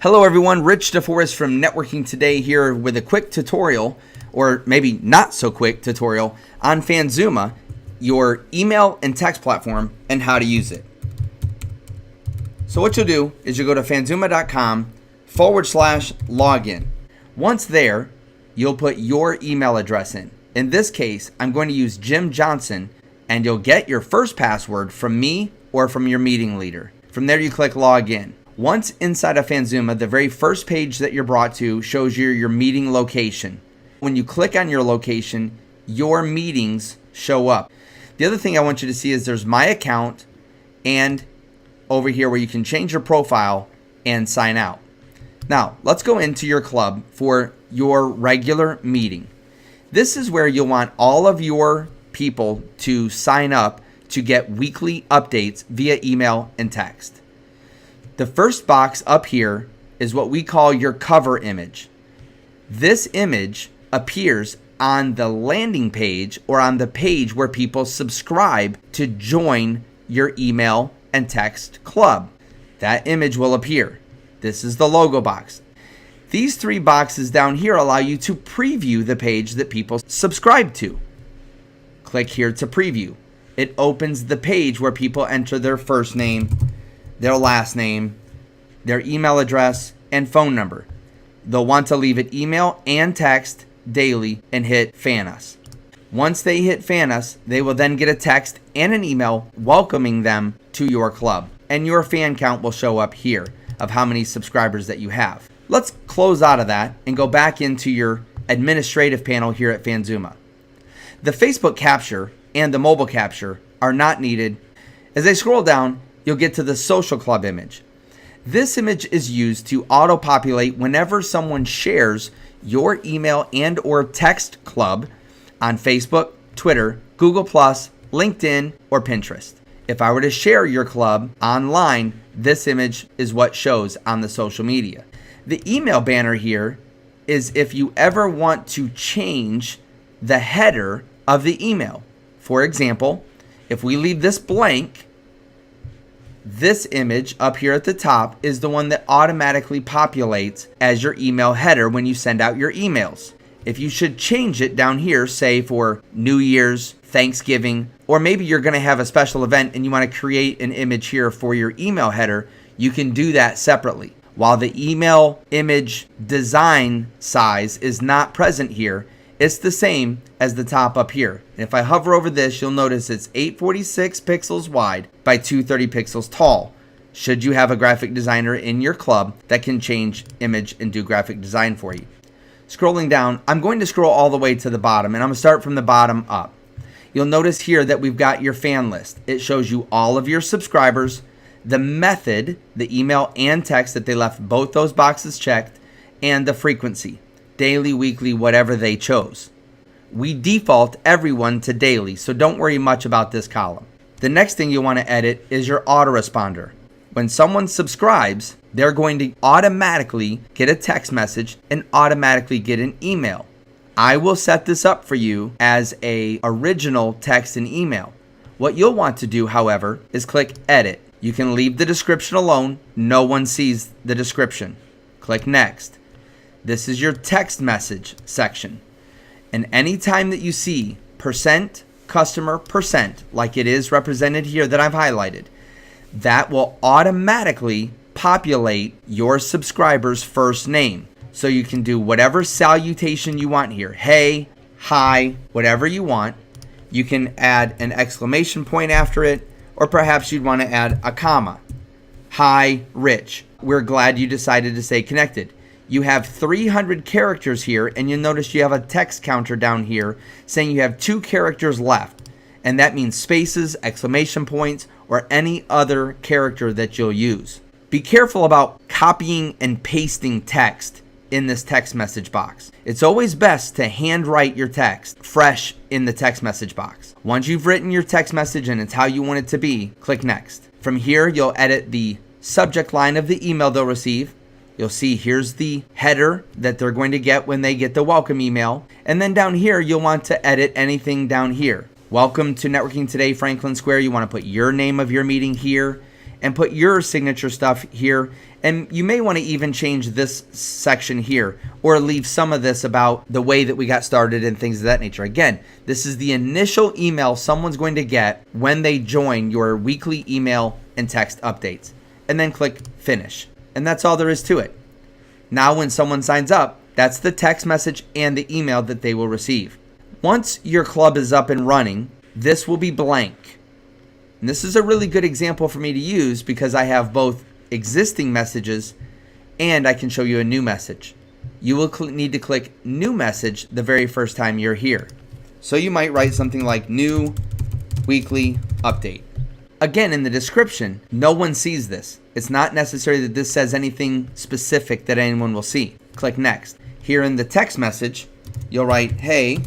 Hello everyone, Rich DeForest from Networking Today here with a quick tutorial, or maybe not so quick tutorial, on FanZooma, your email and text platform, and how to use it. So what you'll do is you'll go to fanzooma.com/login. Once there, you'll put your email address in. In this case, I'm going to use Jim Johnson, and you'll get your first password from me or from your meeting leader. From there, you click Login. Once inside of FanZooma, the very first page that you're brought to shows you your meeting location. When you click on your location, your meetings show up. The other thing I want you to see is there's My Account and over here where you can change your profile and sign out. Now, let's go into your club for your regular meeting. This is where you'll want all of your people to sign up to get weekly updates via email and text. The first box up here is what we call your cover image. This image appears on the landing page or on the page where people subscribe to join your email and text club. That image will appear. This is the logo box. These three boxes down here allow you to preview the page that people subscribe to. Click here to preview. It opens the page where people enter their first name, their last name, their email address, and phone number. They'll want to leave it email and text daily and hit Fan Us. Once they hit Fan Us, they will then get a text and an email welcoming them to your club. And your fan count will show up here of how many subscribers that you have. Let's close out of that and go back into your administrative panel here at FanZooma. The Facebook capture and the mobile capture are not needed. As I scroll down, you'll get to the social club image. This image is used to auto-populate whenever someone shares your email and or text club on Facebook, Twitter, Google+, LinkedIn, or Pinterest. If I were to share your club online, this image is what shows on the social media. The email banner here is if you ever want to change the header of the email. For example, if we leave this blank, this image up here at the top is the one that automatically populates as your email header when you send out your emails. If you should change it down here, say for New Year's, Thanksgiving, or maybe you're going to have a special event and you want to create an image here for your email header, you can do that separately. While the email image design size is not present here, it's the same as the top up here. And if I hover over this, you'll notice it's 846 pixels wide by 230 pixels tall. Should you have a graphic designer in your club that can change image and do graphic design for you. Scrolling down, I'm going to scroll all the way to the bottom, and I'm going to start from the bottom up. You'll notice here that we've got your fan list. It shows you all of your subscribers, the method, the email and text that they left both those boxes checked, and the frequency. Daily, weekly, whatever they chose. We default everyone to daily, so don't worry much about this column. The next thing you want to edit is your autoresponder. When someone subscribes, they're going to automatically get a text message and automatically get an email. I will set this up for you as a original text and email. What you'll want to do, however, is click Edit. You can leave the description alone. No one sees the description. Click Next. This is your text message section. And anytime that you see %customer %, like it is represented here that I've highlighted, that will automatically populate your subscriber's first name. So you can do whatever salutation you want here. Hey, hi, whatever you want. You can add an exclamation point after it, or perhaps you'd want to add a comma. Hi, Rich. We're glad you decided to stay connected. You have 300 characters here, and you'll notice you have a text counter down here saying you have 2 characters left. And that means spaces, exclamation points, or any other character that you'll use. Be careful about copying and pasting text in this text message box. It's always best to handwrite your text fresh in the text message box. Once you've written your text message and it's how you want it to be, click Next. From here, you'll edit the subject line of the email they'll receive. You'll see here's the header that they're going to get when they get the welcome email. And then down here, you'll want to edit anything down here. Welcome to Networking Today, Franklin Square. You want to put your name of your meeting here. and put your signature stuff here. And you may want to even change this section here or leave some of this about the way that we got started and things of that nature. Again, this is the initial email someone's going to get when they join your weekly email and text updates. And then click finish. And that's all there is to it. Now when someone signs up, that's the text message and the email that they will receive. Once your club is up and running, this will be blank. And this is a really good example for me to use because I have both existing messages and I can show you a new message. You will need to click new message the very first time you're here. So you might write something like new weekly update. Again, in the description, no one sees this. It's not necessary that this says anything specific that anyone will see. Click next. Here in the text message, you'll write, hey,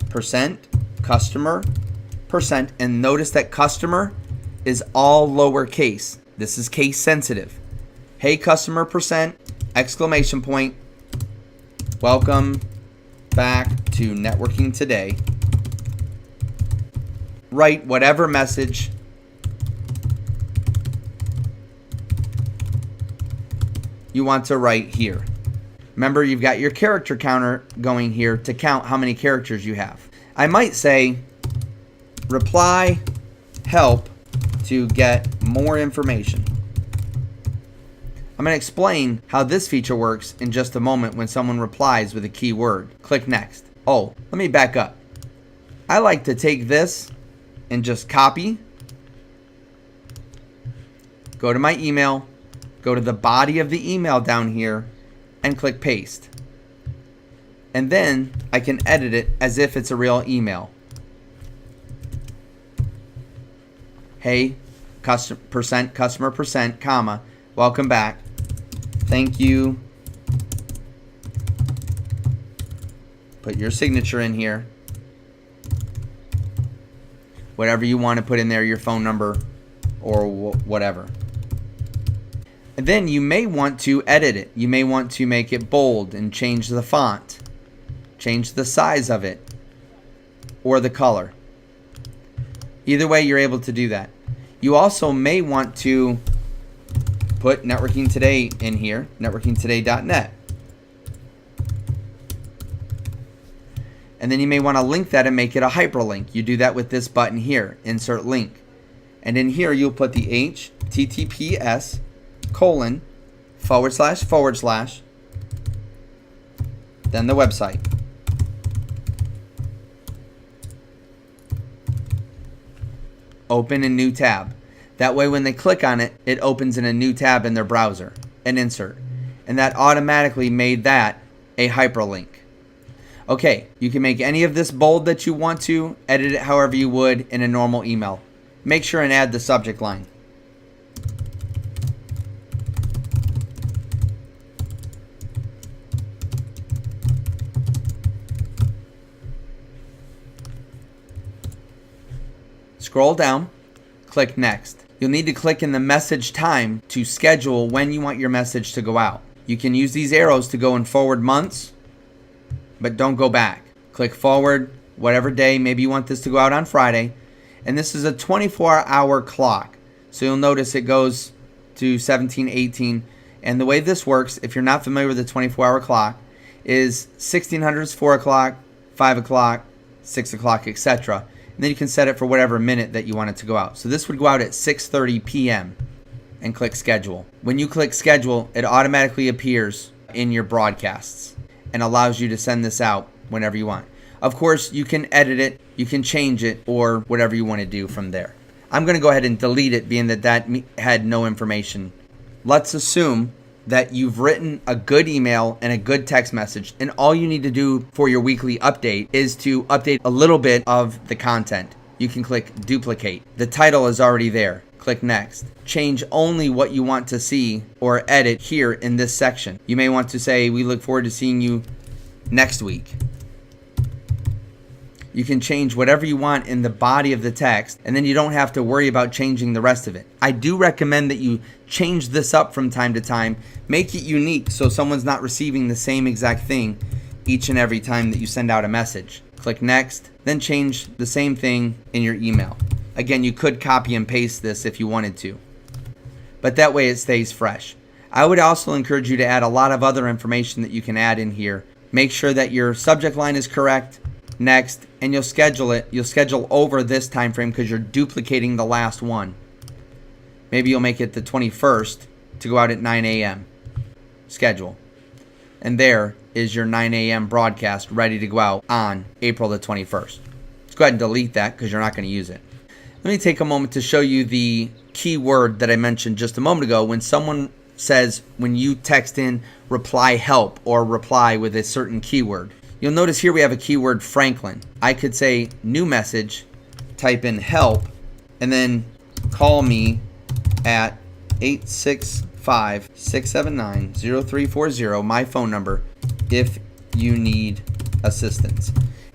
%customer %, and notice that customer is all lowercase. This is case sensitive. Hey, customer %, exclamation point, welcome back to Networking Today. Write whatever message you want to write here. Remember, you've got your character counter going here to count how many characters you have. I might say, reply help to get more information. I'm going to explain how this feature works in just a moment when someone replies with a keyword. Click next. Oh, let me back up. I like to take this and just copy, go to my email, go to the body of the email down here, and click paste. And then I can edit it as if it's a real email. Hey, customer %, comma, welcome back. Thank you. Put your signature in here. Whatever you want to put in there, your phone number or whatever. And then you may want to edit it. You may want to make it bold and change the font, change the size of it, or the color. Either way, you're able to do that. You also may want to put Networking Today in here, networkingtoday.net. And then you may want to link that and make it a hyperlink. You do that with this button here, insert link. And in here, you'll put the https:// then the website. Open a new tab. That way when they click on it, it opens in a new tab in their browser and insert. And that automatically made that a hyperlink. Okay, you can make any of this bold that you want to, edit it however you would in a normal email. Make sure and add the subject line. Scroll down, click next. You'll need to click in the message time to schedule when you want your message to go out. You can use these arrows to go in forward months, but don't go back. Click forward, whatever day, maybe you want this to go out on Friday. And this is a 24-hour clock. So you'll notice it goes to 17:18. And the way this works, if you're not familiar with the 24-hour clock, is 1600 is 4 o'clock, 5 o'clock, 6 o'clock, etc. And then you can set it for whatever minute that you want it to go out. So this would go out at 6:30 p.m. and click schedule. When you click schedule, it automatically appears in your broadcasts and allows you to send this out whenever you want. Of course, you can edit it, you can change it, or whatever you want to do from there. I'm going to go ahead and delete it, being that had no information. Let's assume that you've written a good email and a good text message, and all you need to do for your weekly update is to update a little bit of the content. You can click duplicate. The title is already there. Click next. Change only what you want to see or edit here in this section. You may want to say, we look forward to seeing you next week. You can change whatever you want in the body of the text, and then you don't have to worry about changing the rest of it. I do recommend that you change this up from time to time. Make it unique so someone's not receiving the same exact thing each and every time that you send out a message. Click next, then change the same thing in your email. Again, you could copy and paste this if you wanted to. but that way it stays fresh. I would also encourage you to add a lot of other information that you can add in here. Make sure that your subject line is correct, next, and you'll schedule it. You'll schedule over this time frame because you're duplicating the last one. Maybe you'll make it the 21st to go out at 9 a.m. Schedule. And there is your 9 a.m. broadcast ready to go out on April the 21st. Let's go ahead and delete that because you're not going to use it. Let me take a moment to show you the keyword that I mentioned just a moment ago. When someone says, when you text in reply help or reply with a certain keyword, you'll notice here we have a keyword Franklin. I could say new message, type in help, and then call me at 865-679-0340, my phone number, if you need assistance.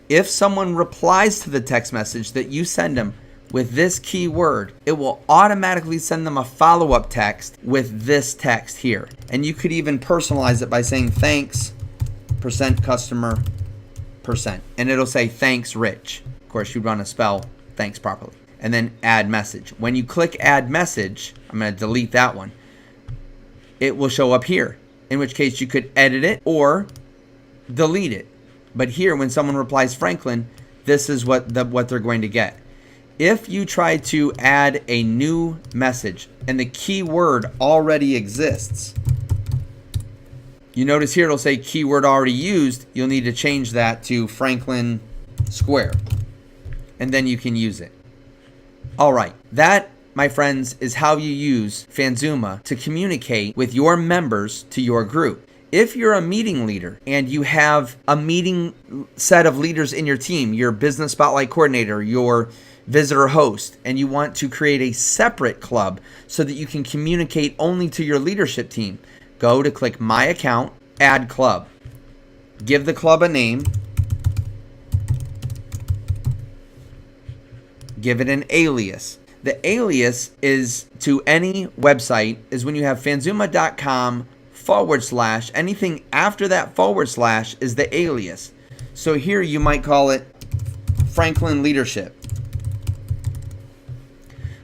If someone replies to the text message that you send them with this keyword, it will automatically send them a follow-up text with this text here. And you could even personalize it by saying thanks, %customer, %. And it'll say thanks Rich. Of course, you'd want to spell thanks properly. And then add message. When you click add message, I'm going to delete that one. It will show up here, in which case you could edit it or delete it. But here, when someone replies Franklin, this is what they're going to get. If you try to add a new message and the keyword already exists, you notice here it'll say keyword already used. You'll need to change that to Franklin Square, and then you can use it. All right, that, my friends, is how you use FanZooma to communicate with your members to your group. If you're a meeting leader and you have a meeting set of leaders in your team, your business spotlight coordinator, your visitor host, and you want to create a separate club so that you can communicate only to your leadership team, go to click My Account, Add Club. Give the club a name. Give it an alias. The alias is to any website is when you have fanzooma.com / anything after that / is the alias. So here you might call it Franklin Leadership.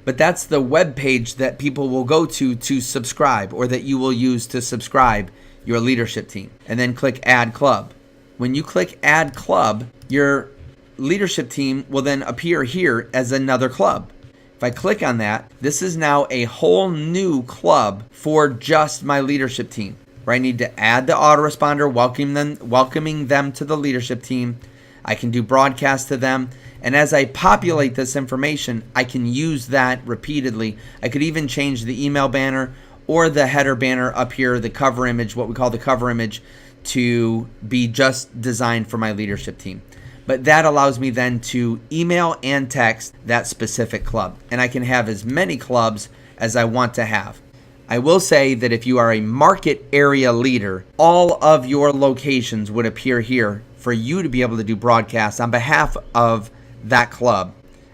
But that's the web page that people will go to subscribe, or that you will use to subscribe your leadership team. And then click Add Club. When you click Add Club, your leadership team will then appear here as another club. If I click on that, this is now a whole new club for just my leadership team, where I need to add the autoresponder, welcoming them to the leadership team. I can do broadcasts to them. And as I populate this information, I can use that repeatedly. I could even change the email banner or the header banner up here, the cover image, what we call the cover image, to be just designed for my leadership team. But that allows me then to email and text that specific club. And I can have as many clubs as I want to have. I will say that if you are a market area leader, all of your locations would appear here for you to be able to do broadcasts on behalf of that club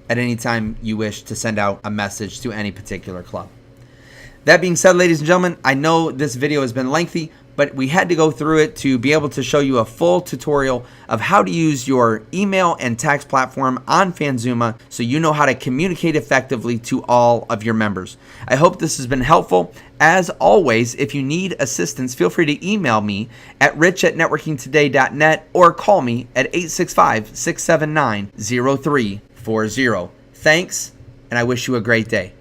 at any time you wish to send out a message to any particular club. That being said, ladies and gentlemen, I know this video has been lengthy, but we had to go through it to be able to show you a full tutorial of how to use your email and text platform on FanZooma so you know how to communicate effectively to all of your members. I hope this has been helpful. As always, if you need assistance, feel free to email me at rich@networkingtoday.net or call me at 865-679-0340. Thanks, and I wish you a great day.